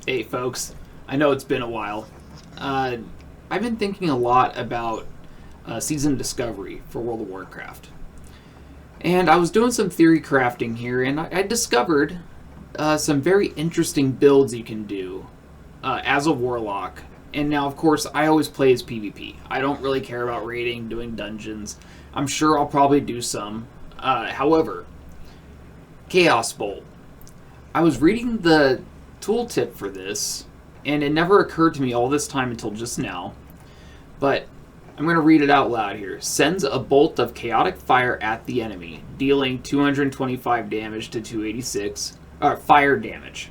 Hey folks, I know it's been a while. I've been thinking a lot about season discovery for World of Warcraft. And I was doing some theory crafting here, and I discovered some very interesting builds you can do as a Warlock. And now, of course, I always play as PvP. I don't really care about raiding, doing dungeons. I'm sure I'll probably do some. However, Chaos Bolt. I was reading the tooltip for this, and it never occurred to me all this time until just now. But I'm going to read it out loud here. Sends a bolt of chaotic fire at the enemy, dealing 225 damage to 286. Fire damage.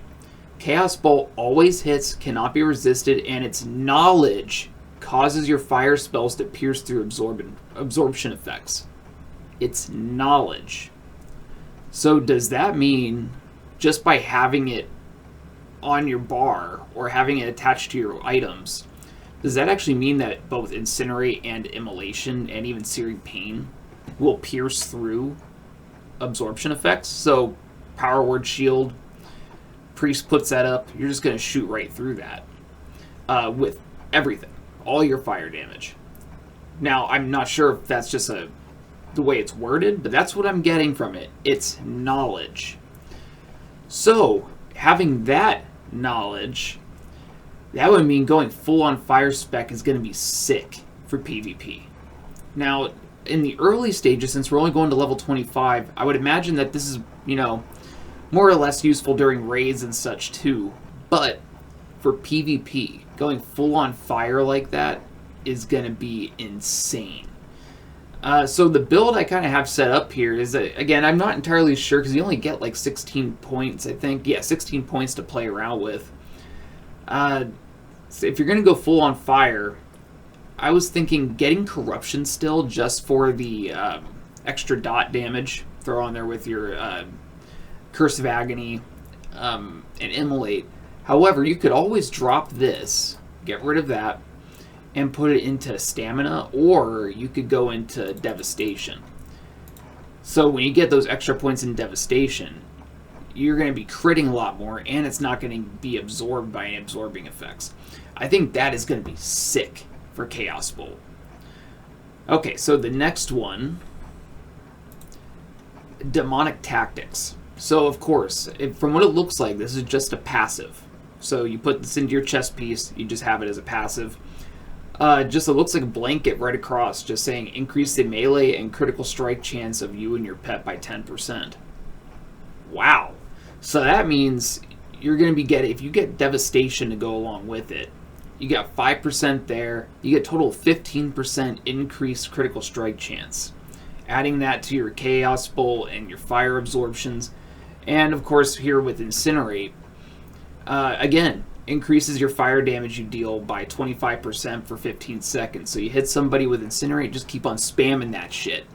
Chaos Bolt always hits, cannot be resisted, and its knowledge causes your fire spells to pierce through absorption effects. It's knowledge. So does that mean just by having it on your bar or having it attached to your items, does that actually mean that both Incinerate and Immolation and even Searing Pain will pierce through absorption effects? So Power Word Shield, Priest puts that up, you're just going to shoot right through that with everything, all your fire damage. Now, I'm not sure if that's just the way it's worded, but that's what I'm getting from it. It's knowledge. So, having that knowledge, that would mean going full on fire spec is going to be sick for PvP. Now, in the early stages, since we're only going to level 25, I would imagine that this is, more or less useful during raids and such too. But for PvP, going full on fire like that is going to be insane. So the build I kind of have set up here is that, again, I'm not entirely sure because you only get like 16 points, I think. Yeah, 16 points to play around with. So if you're going to go full on fire, I was thinking getting Corruption still just for the extra dot damage. Throw on there with your Curse of Agony and Immolate. However, you could always drop this, get rid of that, and put it into Stamina, or you could go into Devastation. So when you get those extra points in Devastation, you're going to be critting a lot more, and it's not going to be absorbed by any absorbing effects. I think that is going to be sick for Chaos Bolt. Okay, so the next one, Demonic Tactics. So, of course, from what it looks like, this is just a passive. So you put this into your chest piece, you just have it as a passive. It looks like a blanket right across, just saying increase the melee and critical strike chance of you and your pet by 10%. Wow. So that means you're going to be getting, if you get Devastation to go along with it, you got 5% there, you get total 15% increased critical strike chance. Adding that to your Chaos Bolt and your fire absorptions, and of course here with Incinerate, again, increases your fire damage you deal by 25% for 15 seconds. So you hit somebody with Incinerate, just keep on spamming that shit.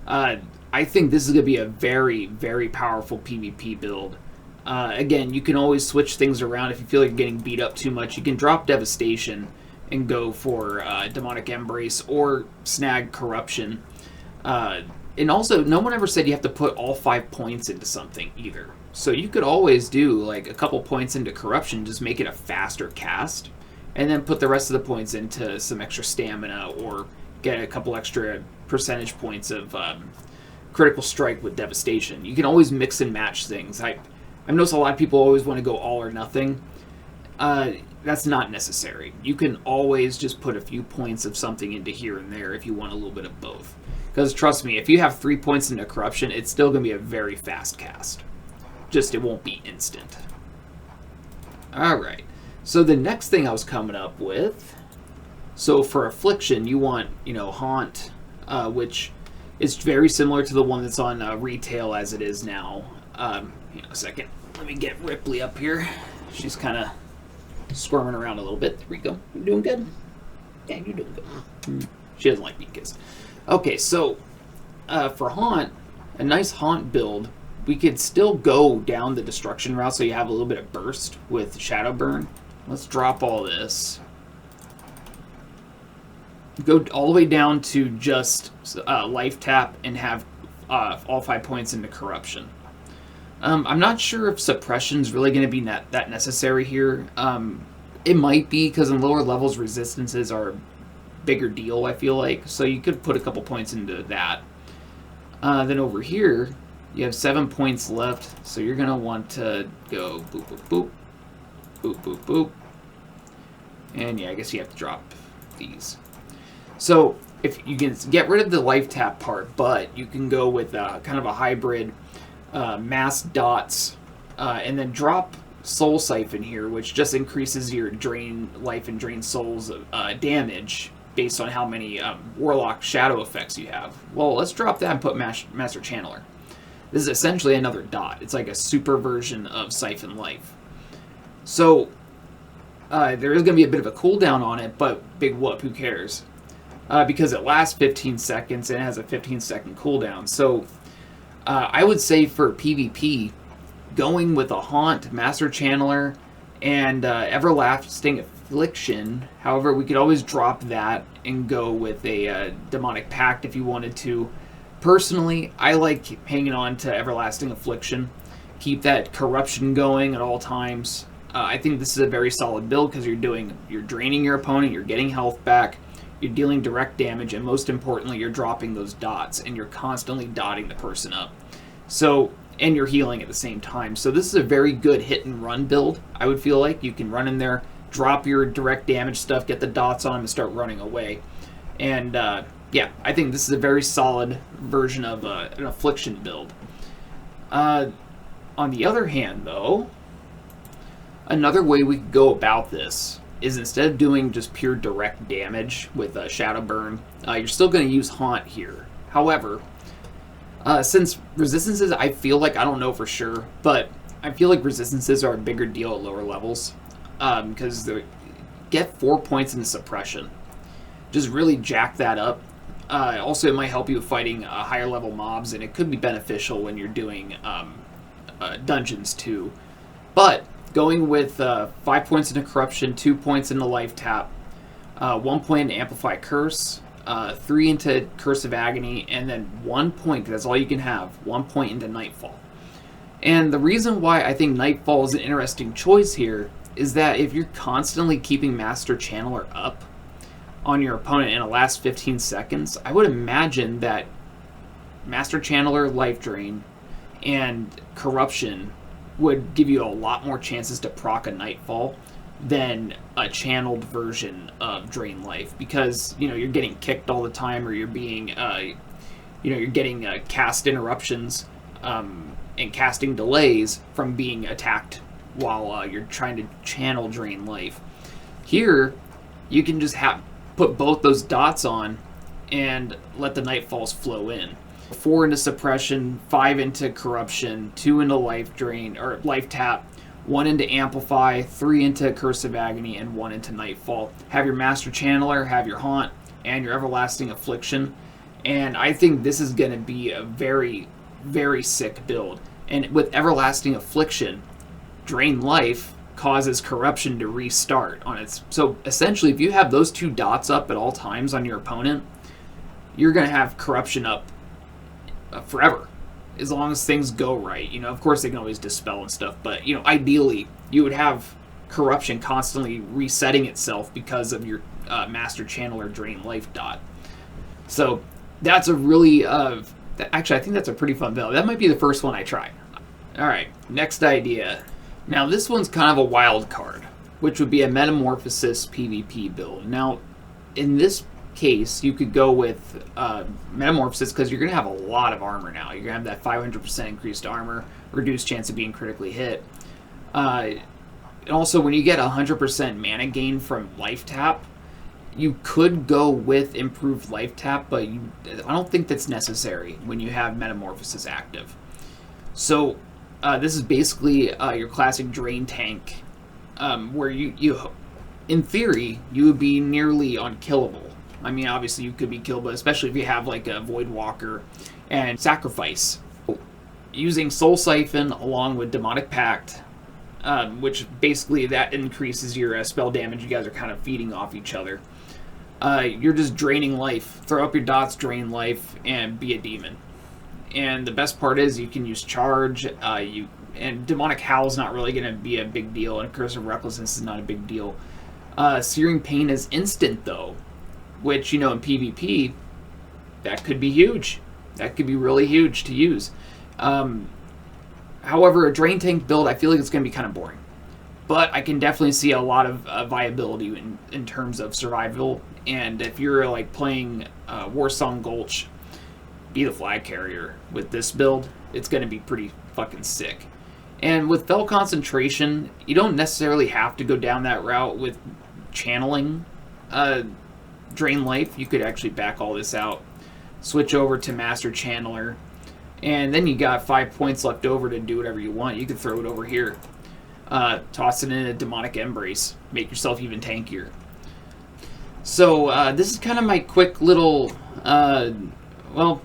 I think this is going to be a very, very powerful PvP build. Again, you can always switch things around if you feel like you're getting beat up too much. You can drop Devastation and go for Demonic Embrace or snag Corruption. And also, no one ever said you have to put all 5 points into something either. So you could always do like a couple points into Corruption, just make it a faster cast, and then put the rest of the points into some extra stamina or get a couple extra percentage points of critical strike with Devastation. You can always mix and match things. I've noticed a lot of people always want to go all or nothing. That's not necessary. You can always just put a few points of something into here and there if you want a little bit of both. Because trust me, if you have 3 points into Corruption, it's still going to be a very fast cast. Just it won't be instant. Alright, so the next thing I was coming up with, so for Affliction, you want, Haunt, which is very similar to the one that's on retail as it is now. A second. Let me get Ripley up here. She's kind of squirming around a little bit. There we go. You doing good? Yeah, you're doing good. She doesn't like being kissed. Okay, so for Haunt, a nice Haunt build, we could still go down the Destruction route so you have a little bit of burst with Shadow Burn. Let's drop all this. Go all the way down to just Life Tap and have all 5 points into Corruption. I'm not sure if suppression's really going to be that necessary here. It might be, because in lower levels resistances are a bigger deal, I feel like. So you could put a couple points into that. Then over here, you have 7 points left, so you're going to want to go boop, boop, boop, boop, boop, boop. And yeah, I guess you have to drop these. So if you can get rid of the life tap part, but you can go with kind of a hybrid mass dots, and then drop Soul Siphon here, which just increases your drain life and drain souls damage based on how many Warlock shadow effects you have. Well, let's drop that and put Master Channeler. This is essentially another dot. It's like a super version of Siphon Life. So there is going to be a bit of a cooldown on it, but big whoop, who cares? Because it lasts 15 seconds and it has a 15-second cooldown. So I would say for PvP, going with a Haunt, Master Channeler, and Everlasting Affliction. However, we could always drop that and go with a Demonic Pact if you wanted to. Personally, I like hanging on to Everlasting Affliction. Keep that corruption going at all times. I think this is a very solid build because you're draining your opponent, you're getting health back, you're dealing direct damage, and most importantly, you're dropping those dots, and you're constantly dotting the person up. So, and you're healing at the same time. So this is a very good hit and run build, I would feel like. You can run in there, drop your direct damage stuff, get the dots on them, and start running away. And yeah, I think this is a very solid version of an Affliction build. On the other hand, though, another way we could go about this is instead of doing just pure direct damage with Shadow Burn, you're still going to use Haunt here. However, since resistances, I feel like, I don't know for sure, but I feel like resistances are a bigger deal at lower levels, because they get 4 points into suppression. Just really jack that up. Also, it might help you with fighting higher level mobs, and it could be beneficial when you're doing dungeons too. But going with 5 points into corruption, 2 points into life tap, 1 point into amplify curse, 3 into Curse of Agony, and then 1 point, because that's all you can have, 1 point into Nightfall. And the reason why I think Nightfall is an interesting choice here is that if you're constantly keeping Master Channeler up on your opponent in the last 15 seconds, I would imagine that Master Channeler, Life Drain, and Corruption would give you a lot more chances to proc a Nightfall than a channeled version of Drain Life, because you're getting kicked all the time, or you're being you're getting cast interruptions and casting delays from being attacked while you're trying to channel Drain Life. Here you can just put both those dots on and let the Nightfalls flow in. 4 into suppression, 5 into corruption, 2 into life drain or life tap, 1 into amplify, 3 into Curse of Agony, and 1 into Nightfall. Have your Master Channeler, have your Haunt, and your Everlasting Affliction. And I think this is going to be a very, very sick build. And with Everlasting Affliction, Drain Life causes corruption to restart on its. So essentially, if you have those 2 dots up at all times on your opponent, you're going to have corruption up forever, as long as things go right. Of course they can always dispel and stuff, but ideally you would have corruption constantly resetting itself because of your Master Channeler Drain Life dot. So that's a really actually I think that's a pretty fun build. That might be the first one I try. Alright, next idea. Now this one's kind of a wild card, which would be a Metamorphosis PvP build. Now in this case, you could go with Metamorphosis because you're going to have a lot of armor now. You're going to have that 500% increased armor, reduced chance of being critically hit. And also, when you get 100% mana gain from Life Tap, you could go with improved Life Tap, but I don't think that's necessary when you have Metamorphosis active. So this is basically your classic Drain tank, where you, in theory, you would be nearly unkillable. I mean, obviously you could be killed, but especially if you have like a Void Walker and Sacrifice. Using Soul Siphon along with Demonic Pact, which basically that increases your spell damage. You guys are kind of feeding off each other. You're just draining life. Throw up your dots, drain life, and be a demon. And the best part is you can use charge. and Demonic Howl's not really going to be a big deal, and Curse of Recklessness is not a big deal. Searing Pain is instant, though, which, in PvP, that could be huge. That could be really huge to use. However, a Drain Tank build, I feel like it's going to be kind of boring. But I can definitely see a lot of viability in terms of survival. And if you're like playing Warsong Gulch, be the flag carrier with this build, it's going to be pretty fucking sick. And with Fel Concentration, you don't necessarily have to go down that route with channeling Drain Life. You could actually back all this out, switch over to Master Channeler, and then you got 5 points left over to do whatever you want. You could throw it over here. Toss it in a Demonic Embrace. Make yourself even tankier. So, this is kind of my quick little, well,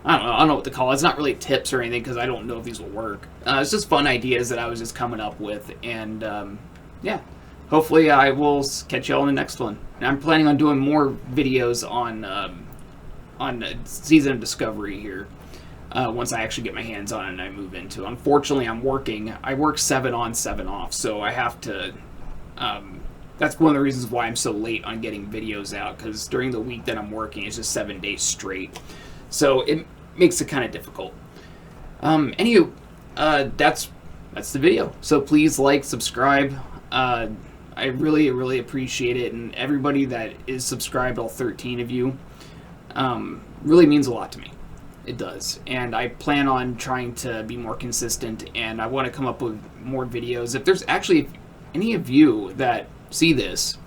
I don't know what to call it. It's not really tips or anything because I don't know if these will work. It's just fun ideas that I was just coming up with. And, yeah. Hopefully I will catch y'all in the next one. And I'm planning on doing more videos on Season of Discovery here. Once I actually get my hands on it and I move into it. Unfortunately, I work 7 on, 7 off, so I have to, that's one of the reasons why I'm so late on getting videos out, because during the week that I'm working, it's just 7 days straight. So it makes it kind of difficult. Anywho, that's the video. So please like, subscribe. I really, really appreciate it, and everybody that is subscribed, all 13 of you, really means a lot to me. It does, and I plan on trying to be more consistent, and I want to come up with more videos. If there's actually any of you that see this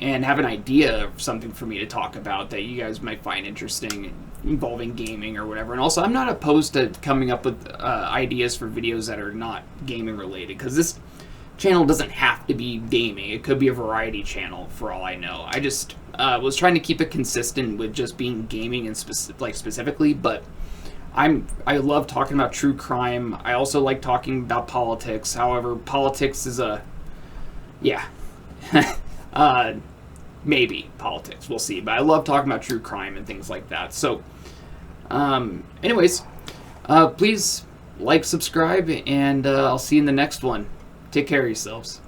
and have an idea of something for me to talk about that you guys might find interesting involving gaming or whatever, and also I'm not opposed to coming up with ideas for videos that are not gaming related, because this channel doesn't have to be gaming. It could be a variety channel for all I know. I just was trying to keep it consistent with just being gaming and specifically, but I love talking about true crime. I also like talking about politics. However, politics is maybe politics. We'll see. But I love talking about true crime and things like that. So, anyways, please like, subscribe, and I'll see you in the next one. Take care of yourselves.